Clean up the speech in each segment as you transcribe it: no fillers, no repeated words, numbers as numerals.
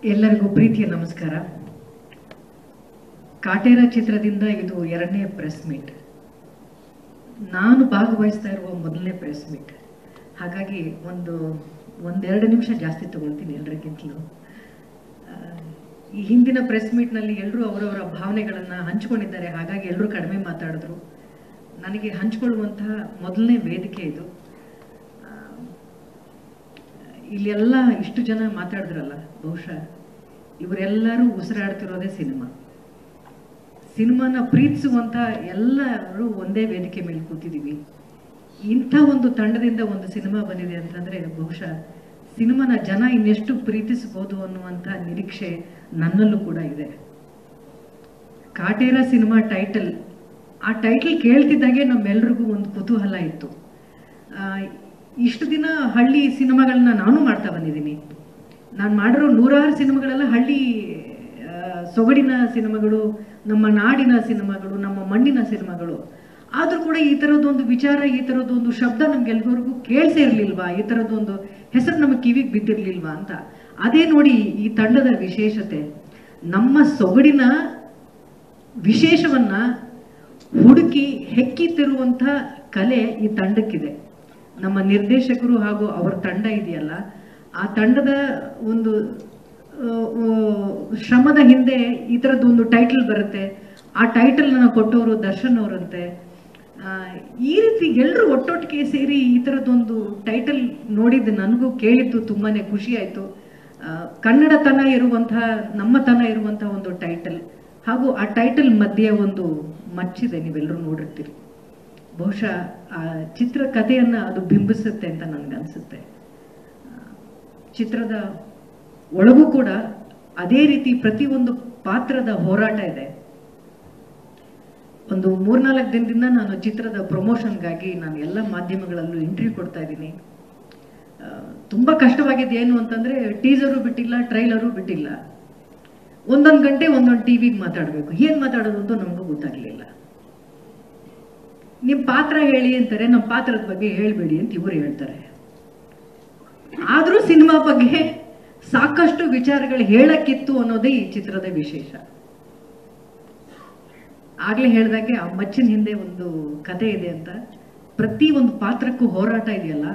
ಎಲ್ಲರಿಗೂ ಪ್ರೀತಿಯ ನಮಸ್ಕಾರ. ಕಾಟೇರ ಚಿತ್ರದಿಂದ ಇದು 2ನೇ ಪ್ರೆಸ್ ಮೀಟ್. ನಾನು ಭಾಗವಹಿಸ್ತಾ ಇರುವ ಮೊದಲನೇ ಪ್ರೆಸ್ ಮೀಟ್. ಹಾಗಾಗಿ ಒಂದೆರಡು ನಿಮಿಷ ಜಾಸ್ತಿ ತಗೊಳ್ತೀನಿ ಎಲ್ಲರಿಗಿಂತಲೂ. ಈ ಹಿಂದಿನ ಪ್ರೆಸ್ ಮೀಟ್ನಲ್ಲಿ ಎಲ್ಲರೂ ಅವರವರ ಭಾವನೆಗಳನ್ನು ಹಂಚಿಕೊಂಡಿದ್ದಾರೆ. ಹಾಗಾಗಿ ಎಲ್ಲರೂ ಕಡಿಮೆ ಮಾತಾಡಿದ್ರು. ನನಗೆ ಹಂಚಿಕೊಳ್ಳುವಂತಹ ಮೊದಲನೇ ವೇದಿಕೆ ಇದು. ಇಲ್ಲೆಲ್ಲ ಇಷ್ಟು ಜನ ಮಾತಾಡಿದ್ರಲ್ಲ, ಬಹುಶಃ ಇವರೆಲ್ಲರೂ ಉಸಿರಾಡ್ತಿರೋದೇ ಸಿನಿಮಾನ ಪ್ರೀತಿಸುವಂಥ ಎಲ್ಲರೂ ಒಂದೇ ವೇದಿಕೆ ಮೇಲೆ ಕೂತಿದ್ದೀವಿ. ಇಂಥ ಒಂದು ತಂಡದಿಂದ ಒಂದು ಸಿನಿಮಾ ಬಂದಿದೆ ಅಂತಂದರೆ ಬಹುಶಃ ಸಿನಿಮಾನ ಜನ ಇನ್ನೆಷ್ಟು ಪ್ರೀತಿಸಬಹುದು ಅನ್ನುವಂಥ ನಿರೀಕ್ಷೆ ನನ್ನಲ್ಲೂ ಕೂಡ ಇದೆ. ಕಾಟೇರ ಸಿನಿಮಾ ಆ ಟೈಟಲ್ ಕೇಳ್ತಿದ್ದಾಗೆ ನಮ್ಮೆಲ್ರಿಗೂ ಒಂದು ಕುತೂಹಲ ಇತ್ತು. ಇಷ್ಟು ದಿನ ಹಳ್ಳಿ ಸಿನಿಮಾಗಳನ್ನ ನಾನು ಮಾಡ್ತಾ ಬಂದಿದ್ದೀನಿ. ನಾನು ಮಾಡಿರೋ 100 ಸಿನಿಮಾಗಳೆಲ್ಲ ಹಳ್ಳಿ ಸೊಗಡಿನ ಸಿನಿಮಾಗಳು, ನಮ್ಮ ನಾಡಿನ ಸಿನಿಮಾಗಳು, ನಮ್ಮ ಮಣ್ಣಿನ ಸಿನಿಮಾಗಳು. ಆದರೂ ಕೂಡ ಈ ಥರದ್ದೊಂದು ವಿಚಾರ, ಈ ಥರದ್ದೊಂದು ಶಬ್ದ ನಮ್ಗೆಲ್ರಿಗೂ ಕೇಳಿಸೇ ಇರಲಿಲ್ವಾ, ಈ ಥರದ್ದೊಂದು ಹೆಸರು ನಮಗೆ ಕಿವಿಗೆ ಬಿದ್ದಿರಲಿಲ್ವಾ ಅಂತ. ಅದೇ ನೋಡಿ ಈ ತಂಡದ ವಿಶೇಷತೆ. ನಮ್ಮ ಸೊಗಡಿನ ವಿಶೇಷವನ್ನ ಹುಡುಕಿ ಹೆಕ್ಕಿತಿರುವಂಥ ಕಲೆ ಈ ತಂಡಕ್ಕಿದೆ. ನಮ್ಮ ನಿರ್ದೇಶಕರು ಹಾಗೂ ಅವರ ತಂಡ ಇದೆಯಲ್ಲ, ಆ ತಂಡದ ಒಂದು ಶ್ರಮದ ಹಿಂದೆ ಈ ಥರದ್ದೊಂದು ಟೈಟಲ್ ಬರುತ್ತೆ. ಆ ಟೈಟಲ್ನ ಕೊಟ್ಟವರು ದರ್ಶನ್ ಅವರಂತೆ. ಈ ರೀತಿ ಎಲ್ಲರೂ ಒಟ್ಟೊಟ್ಟಿಗೆ ಸೇರಿ ಈ ಥರದ್ದೊಂದು ಟೈಟಲ್ ನೋಡಿದ್ದು ನನಗೂ ಕೇಳಿದ್ದು ತುಂಬಾ ಖುಷಿ ಆಯಿತು. ಕನ್ನಡತನ ಇರುವಂತಹ, ನಮ್ಮತನ ಇರುವಂತಹ ಒಂದು ಟೈಟಲ್. ಹಾಗೂ ಆ ಟೈಟಲ್ ಮಧ್ಯೆ ಒಂದು ಮಚ್ಚಿದೆ, ನೀವೆಲ್ಲರೂ ನೋಡಿರ್ತೀರಿ. ಬಹುಶಃ ಆ ಚಿತ್ರಕಥೆಯನ್ನು ಅದು ಬಿಂಬಿಸುತ್ತೆ ಅಂತ ನನಗನ್ಸುತ್ತೆ. ಚಿತ್ರದ ಒಳಗೂ ಕೂಡ ಅದೇ ರೀತಿ ಪ್ರತಿಯೊಂದು ಪಾತ್ರದ ಹೋರಾಟ ಇದೆ. ಒಂದು 3-4 ದಿನದಿಂದ ನಾನು ಚಿತ್ರದ ಪ್ರಮೋಷನ್ಗಾಗಿ ನಾನು ಎಲ್ಲ ಮಾಧ್ಯಮಗಳಲ್ಲೂ ಇಂಟರ್ವ್ಯೂ ಕೊಡ್ತಾ ಇದ್ದೀನಿ. ತುಂಬ ಕಷ್ಟವಾಗಿದ್ದು ಏನು ಅಂತಂದರೆ, ಟೀಸರು ಬಿಟ್ಟಿಲ್ಲ, ಟ್ರೈಲರು ಬಿಟ್ಟಿಲ್ಲ. 1 ಗಂಟೆ ಒಂದೊಂದು ಟಿವಿಗೆ ಮಾತಾಡಬೇಕು. ಏನು ಮಾತಾಡೋದು ಅಂತ ನಮಗೂ ಗೊತ್ತಾಗಲಿಲ್ಲ. ನಿಮ್ಮ ಪಾತ್ರ ಹೇಳಿ ಅಂತಾರೆ, ನಮ್ಮ ಪಾತ್ರದ ಬಗ್ಗೆ ಹೇಳಬೇಡಿ ಅಂತ ಇವರು ಹೇಳ್ತಾರೆ. ಆದರೂ ಸಿನಿಮಾ ಬಗ್ಗೆ ಸಾಕಷ್ಟು ವಿಚಾರಗಳು ಹೇಳಕ್ಕಿತ್ತು ಅನ್ನೋದೇ ಈ ಚಿತ್ರದ ವಿಶೇಷ. ಆಗ್ಲೇ ಹೇಳಿದಾಗೆ ಆ ಮಚ್ಚಿನ ಹಿಂದೆ ಒಂದು ಕತೆ ಇದೆ ಅಂತ. ಪ್ರತಿ ಒಂದು ಪಾತ್ರಕ್ಕೂ ಹೋರಾಟ ಇದೆಯಲ್ಲ,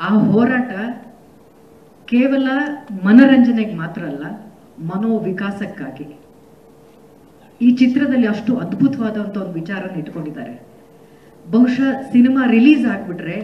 ಆ ಹೋರಾಟ ಕೇವಲ ಮನರಂಜನೆಗೆ ಮಾತ್ರ ಅಲ್ಲ, ಮನೋವಿಕಾಸಕ್ಕಾಗಿ. ಈ ಚಿತ್ರದಲ್ಲಿ ಅಷ್ಟು ಅದ್ಭುತವಾದಂಥ ಒಂದು ವಿಚಾರನ ಇಟ್ಕೊಂಡಿದ್ದಾರೆ. ಬಹುಶಃ ಸಿನಿಮಾ ರಿಲೀಸ್ ಆಗ್ಬಿಟ್ರೆ